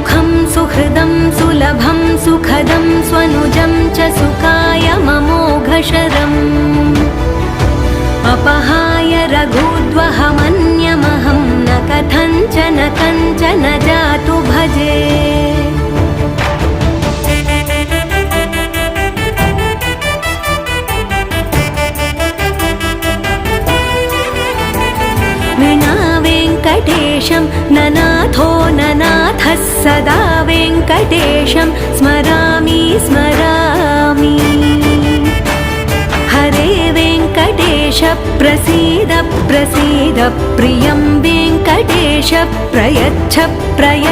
सुखं सुहृदं सुलभं सुखदं स्वनुजं च सुखाय ममोघशरम् अपहाय रघुद्वहमन्यमहं न कथञ्चन कञ्चन जातु भजे। वेङ्कटेशं ननाथो ननाथः सदा वेङ्कटेशं स्मरामि स्मरामि। हरे वेङ्कटेश प्रसीद प्रसीद प्रियं वेङ्कटेश प्रयच्छ प्रयच्छ।